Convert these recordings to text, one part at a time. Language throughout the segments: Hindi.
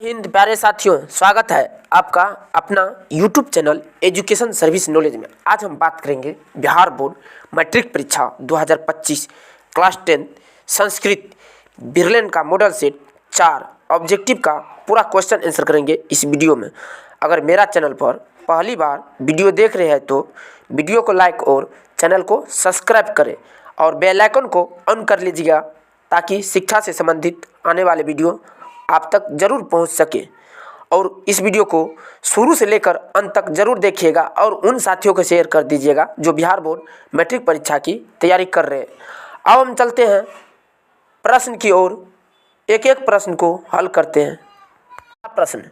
हिंद प्यारे साथियों, स्वागत है आपका अपना YouTube channel education service knowledge में। आज हम बात करेंगे बिहार बोर्ड मैट्रिक परीक्षा 2025 क्लास 10 संस्कृत बिरलेन का मॉडल सेट 4 ऑब्जेक्टिव का पूरा क्वेश्चन आंसर करेंगे इस वीडियो में। अगर मेरा चैनल पर पहली बार वीडियो देख रहे हैं तो वीडियो को लाइक और चैनल को सब्सक्राइब करें और बेल आइकन को ऑन कर लीजिएगा ताकि शिक्षा से संबंधित आने वाले वीडियो आप तक जरूर पहुंच सके। और इस वीडियो को शुरू से लेकर अंत तक जरूर देखिएगा और उन साथियों को शेयर कर दीजिएगा जो बिहार बोर्ड मैट्रिक परीक्षा की तैयारी कर रहे हैं। अब हम चलते हैं प्रश्न की ओर, एक एक प्रश्न को हल करते हैं। प्रश्न,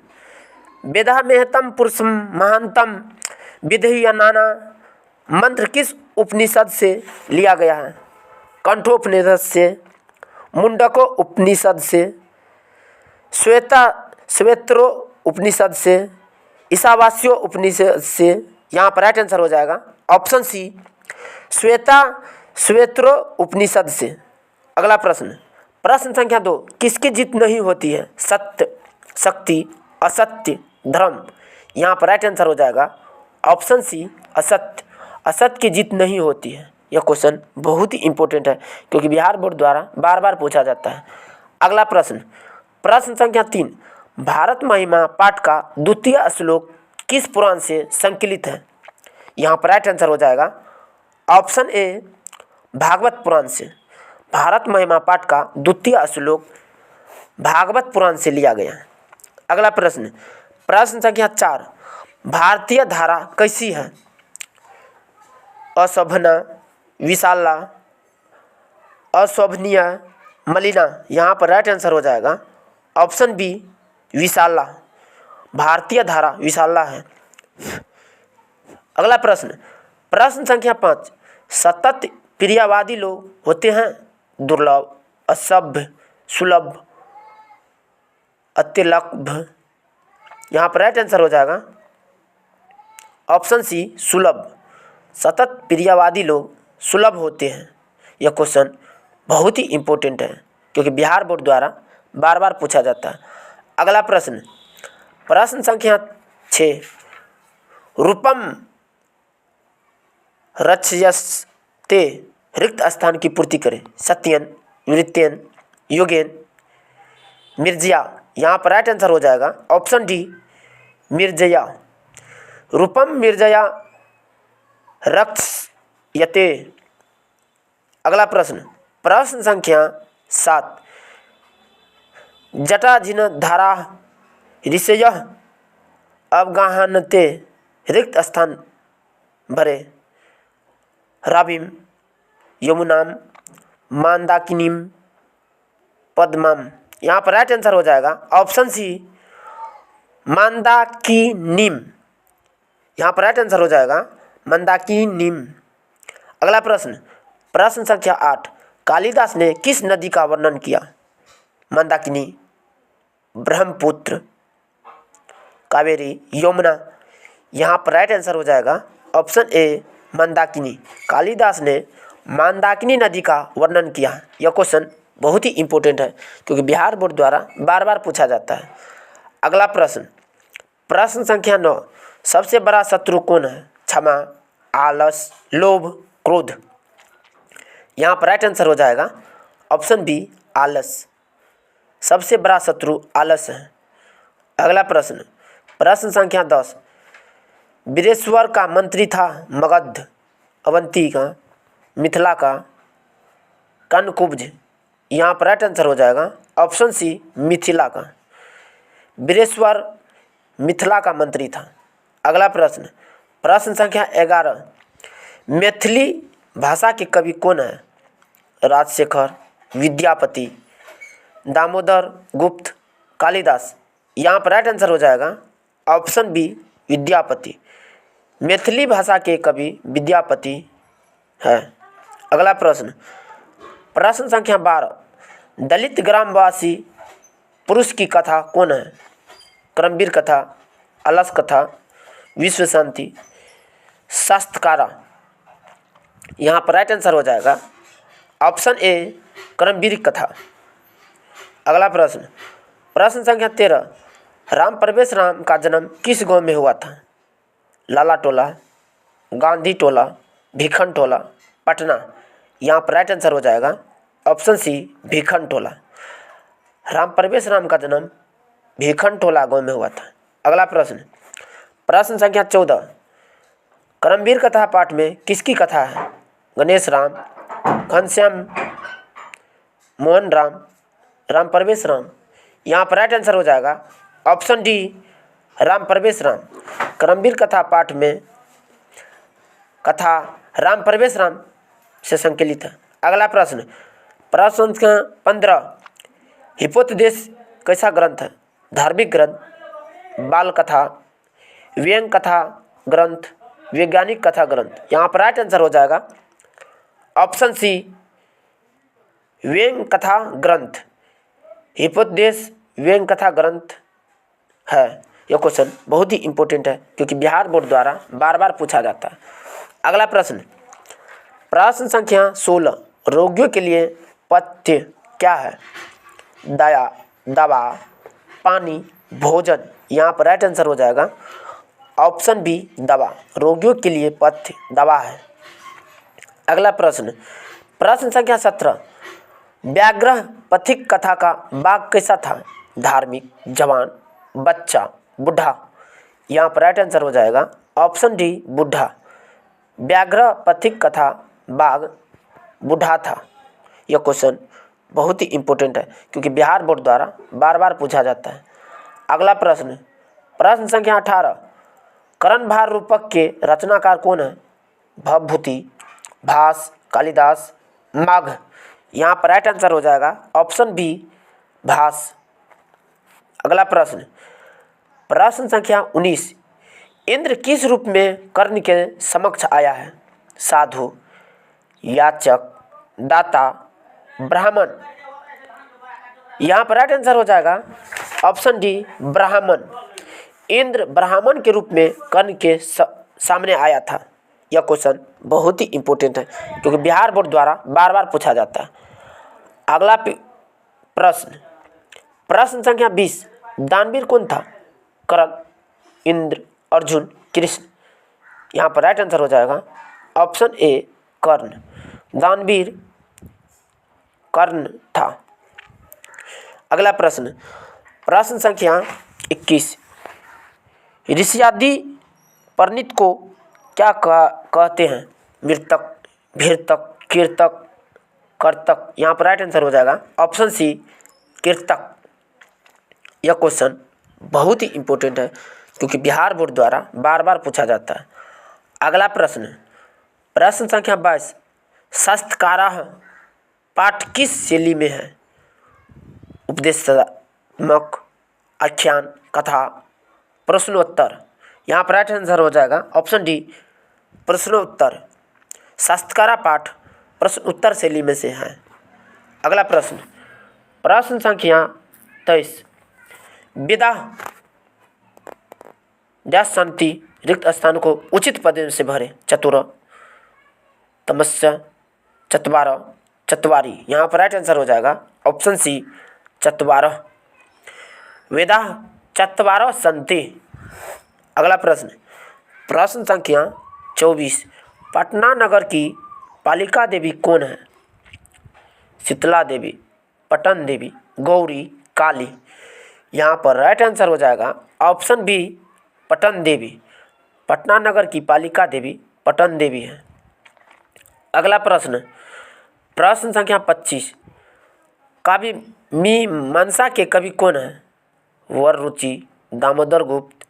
वेदा मेहतम पुरुषम महानतम विधि नाना मंत्र किस उपनिषद से लिया गया है? कंठोपनिषद से, मुंडको उपनिषद से, श्वेत्रो उपनिषद से, ईशावास्यो उपनिषद से। यहाँ पर राइट आंसर हो जाएगा ऑप्शन सी, श्वेत्रो उपनिषद से। अगला प्रश्न, प्रश्न संख्या 2, किसकी जीत नहीं होती है? सत्य, शक्ति, असत्य, धर्म। यहाँ पर राइट आंसर हो जाएगा ऑप्शन सी, असत्य। असत्य की जीत नहीं होती है। यह क्वेश्चन बहुत ही इंपॉर्टेंट है क्योंकि बिहार बोर्ड द्वारा बार बार पूछा जाता है। अगला प्रश्न, प्रश्न संख्या 3, भारत महिमा पाठ का द्वितीय श्लोक किस पुराण से संकलित है? यहाँ पर राइट आंसर हो जाएगा ऑप्शन ए, भागवत पुराण से। भारत महिमा पाठ का द्वितीय श्लोक भागवत पुराण से लिया गया है। अगला प्रश्न, प्रश्न संख्या 4, भारतीय धारा कैसी है? अशोभना, विशाला, अशोभनीय, मलिना। यहाँ पर राइट आंसर हो जाएगा ऑप्शन बी, विशाला। भारतीय धारा विशाला है। अगला प्रश्न, प्रश्न संख्या 5, सतत प्रियवादी लोग होते हैं दुर्लभ, असभ्य, सुलभ, अत्यल्प। यहाँ पर राइट आंसर हो जाएगा ऑप्शन सी, सुलभ। सतत प्रियवादी लोग सुलभ होते हैं। यह क्वेश्चन बहुत ही इंपॉर्टेंट है क्योंकि बिहार बोर्ड द्वारा बार बार पूछा जाता है। अगला प्रश्न, प्रश्न संख्या 6, रूपम रक्षयस्ते रिक्त स्थान की पूर्ति करें। सत्यन, वृत्यन, योगेन, मिर्जया। यहाँ पर राइट आंसर हो जाएगा ऑप्शन डी, मिर्जया। रूपम मिर्जया रक्षयते। अगला प्रश्न, प्रश्न संख्या 7, जटाजिन धारा ऋषय अवगाहनते रिक्त स्थान भरे। राविम, यमुनाम, मांदाकिनीम, पद्माम। यहाँ पर राइट आंसर हो जाएगा ऑप्शन सी, मांदाकिनीम। यहाँ पर राइट आंसर हो जाएगा मंदाकिनीम। अगला प्रश्न, प्रश्न संख्या 8, कालिदास ने किस नदी का वर्णन किया? मंदाकिनी, ब्रह्मपुत्र, कावेरी, यमुना। यहाँ पर राइट आंसर हो जाएगा ऑप्शन ए, मंदाकिनी। कालिदास ने मंदाकिनी नदी का वर्णन किया। यह क्वेश्चन बहुत ही इंपॉर्टेंट है क्योंकि बिहार बोर्ड द्वारा बार बार पूछा जाता है। अगला प्रश्न, प्रश्न संख्या 9, सबसे बड़ा शत्रु कौन है? क्षमा, आलस, लोभ, क्रोध। यहाँ पर राइट आंसर हो जाएगा ऑप्शन बी, आलस। सबसे बड़ा शत्रु आलस है। अगला प्रश्न, प्रश्न संख्या 10, वीरेश्वर का मंत्री था मगध, अवंती का, मिथिला का, कनकुब्ज। यहाँ पर राइट आंसर हो जाएगा ऑप्शन सी, मिथिला का। वीरेश्वर मिथिला का मंत्री था। अगला प्रश्न, प्रश्न संख्या 11, मैथिली भाषा के कवि कौन है? राजशेखर, विद्यापति, दामोदर गुप्त, कालिदास। यहाँ पर राइट आंसर हो जाएगा ऑप्शन बी, विद्यापति। मैथिली भाषा के कवि विद्यापति है। अगला प्रश्न, प्रश्न संख्या 12, दलित ग्रामवासी पुरुष की कथा कौन है? क्रमवीर कथा, अलस कथा, विश्व शांति, शास्त्रकारा। यहाँ पर राइट आंसर हो जाएगा ऑप्शन ए, क्रमवीर कथा। अगला प्रश्न, प्रश्न संख्या 13, राम प्रवेश राम का जन्म किस गांव में हुआ था? लाला टोला, गांधी टोला, भिखन टोला, पटना। यहाँ पर राइट आंसर हो जाएगा ऑप्शन सी भिखन टोला। राम प्रवेश राम का जन्म भिखन टोला गांव में हुआ था। अगला प्रश्न, प्रश्न संख्या 14, करमवीर कथा पाठ में किसकी कथा है? गणेश राम, घनश्याम, मोहन राम, राम प्रवेश राम। यहाँ पर राइट आंसर हो जाएगा ऑप्शन डी राम प्रवेश राम। करमवीर कथा पाठ में कथा राम प्रवेश राम से संकलित है। अगला प्रश्न, प्रश्न संख्या 15, हिपोतदेश कैसा ग्रंथ है? धार्मिक ग्रंथ, बाल कथा, व्यंग कथा ग्रंथ, वैज्ञानिक कथा ग्रंथ। यहाँ पर राइट आंसर हो जाएगा ऑप्शन सी व्यंग कथा ग्रंथ। हिपोतदेश व्यंग कथा ग्रंथ है। यह क्वेश्चन बहुत ही इंपॉर्टेंट है क्योंकि बिहार बोर्ड द्वारा बार बार पूछा जाता है। अगला प्रश्न, प्रश्न संख्या 16, रोगियों के लिए पथ्य क्या है? दया, दवा, पानी, भोजन। यहाँ पर राइट आंसर हो जाएगा ऑप्शन बी दवा। रोगियों के लिए पथ्य दवा है। अगला प्रश्न, प्रश्न संख्या 17, व्याघ्र पथिक कथा का भाग कैसा था? धार्मिक, जवान, बच्चा, बूढ़ा। यहाँ पर राइट आंसर हो जाएगा ऑप्शन डी बूढ़ा। व्याघ्र पथिक कथा भाग बूढ़ा था। यह क्वेश्चन बहुत ही इंपॉर्टेंट है क्योंकि बिहार बोर्ड द्वारा बार बार पूछा जाता है। अगला प्रश्न, प्रश्न संख्या 18, करण भार रूपक के रचनाकार कौन है? भवभूति, भास, कालिदास, माघ। यहाँ पर राइट आंसर हो जाएगा ऑप्शन बी भास। अगला प्रश्न, प्रश्न संख्या 19, इंद्र किस रूप में कर्ण के समक्ष आया है? साधु, याचक, दाता, ब्राह्मण। यहाँ पर राइट आंसर हो जाएगा ऑप्शन डी ब्राह्मण। इंद्र ब्राह्मण के रूप में कर्ण के सामने आया था। यह क्वेश्चन बहुत ही इंपॉर्टेंट है क्योंकि बिहार बोर्ड द्वारा बार बार पूछा जाता है। अगला प्रश्न, प्रश्न संख्या 20, दानवीर कौन था? कर्ण, इंद्र, अर्जुन, कृष्ण। यहाँ पर राइट आंसर हो जाएगा ऑप्शन ए कर्ण। दानवीर कर्ण था। अगला प्रश्न, प्रश्न संख्या 21, ऋषियादि परिणीत को क्या कहते हैं? मृतक, भीर्तक, कीर्तक, कर्तक। यहाँ पर राइट आंसर हो जाएगा ऑप्शन सी कीर्तक। यह क्वेश्चन बहुत ही इंपॉर्टेंट है क्योंकि बिहार बोर्ड द्वारा बार बार पूछा जाता है। अगला प्रश्न, प्रश्न संख्या 22, शास्त्रकाराः पाठ किस शैली में है? उपदेशात्मक, आख्यान, कथा, प्रश्नोत्तर। यहाँ पर राइट आंसर हो जाएगा ऑप्शन डी प्रश्नोत्तर। शास्त्रकारा पाठ प्रश्न उत्तर शैली में से है। अगला प्रश्न, प्रश्न संख्या 23, विदा डैश शांति रिक्त स्थान को उचित पद से भरे। चतुर, तमस्या, चत्वार, चत्वारी। यहाँ पर राइट आंसर हो जाएगा ऑप्शन सी चत्वारः। वेदा चत्वारः सन्ति। अगला प्रश्न, प्रश्न संख्या 24, पटना नगर की पालिका देवी कौन है? शीतला देवी, पटन देवी, गौरी, काली। यहाँ पर राइट आंसर हो जाएगा ऑप्शन बी पटन देवी। पटना नगर की पालिका देवी पटन देवी है। अगला प्रश्न, प्रश्न संख्या 25, काव्य मीमांसा के कवि कौन है? वररुचि, दामोदर गुप्त,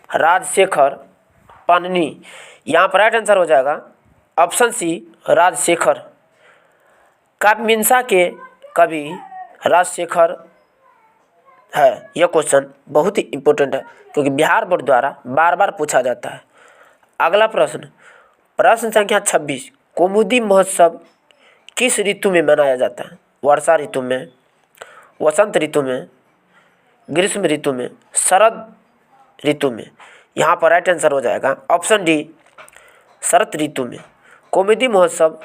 राजशेखर, पाणिनि। यहाँ पर राइट आंसर हो जाएगा ऑप्शन सी राजशेखर। काव्य मीमांसा के कवि राजशेखर है। यह क्वेश्चन बहुत ही इंपॉर्टेंट है क्योंकि बिहार बोर्ड द्वारा बार बार पूछा जाता है। अगला प्रश्न, प्रश्न संख्या 26, कौमुदी महोत्सव किस ऋतु में मनाया जाता है? वर्षा ऋतु में, वसंत ऋतु में, ग्रीष्म ऋतु में, शरद ऋतु में। यहाँ पर राइट आंसर हो जाएगा ऑप्शन डी शरद ऋतु में। कौमुदी महोत्सव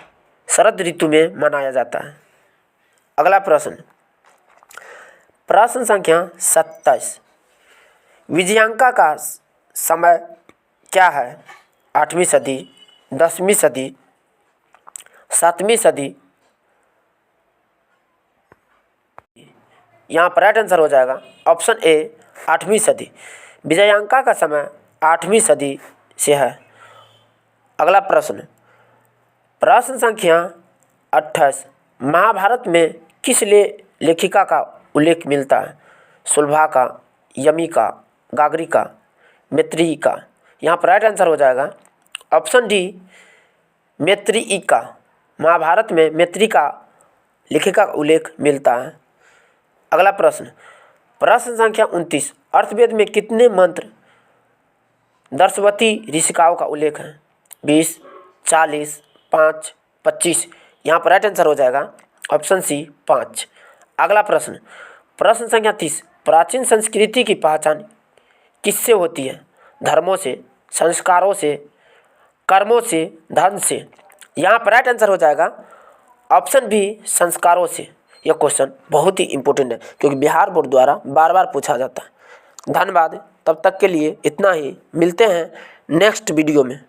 शरद ऋतु में मनाया जाता है। अगला प्रश्न, प्रश्न संख्या 27, विजयांका का समय क्या है? 8वीं सदी, 10वीं सदी, 7वीं सदी। यहाँ पर राइट आंसर हो जाएगा ऑप्शन ए 8वीं सदी। विजयांका का समय 8वीं सदी से है। अगला प्रश्न, प्रश्न संख्या 28, महाभारत में किस लेखिका का उल्लेख मिलता है? सुलभा, यमिका, गाग्रिका, मैत्रेयिका। यहाँ पर राइट आंसर हो जाएगा ऑप्शन डी मैत्रेयिका। महाभारत में मैत्रेयिका लेखिका का उल्लेख मिलता है। अगला प्रश्न, प्रश्न संख्या 29, अर्थवेद में कितने मंत्र दर्शवती ऋषिकाओं का उल्लेख है? 20, 40, 5, 25। यहाँ पर राइट आंसर हो जाएगा ऑप्शन सी 5। अगला प्रश्न, प्रश्न संख्या 30, प्राचीन संस्कृति की पहचान किससे होती है? धर्मों से, संस्कारों से, कर्मों से, धन से। यहाँ पर राइट आंसर हो जाएगा ऑप्शन बी संस्कारों से। यह क्वेश्चन बहुत ही इंपॉर्टेंट है क्योंकि बिहार बोर्ड द्वारा बार बार पूछा जाता है। धन्यवाद, तब तक के लिए इतना ही। मिलते हैं नेक्स्ट वीडियो में।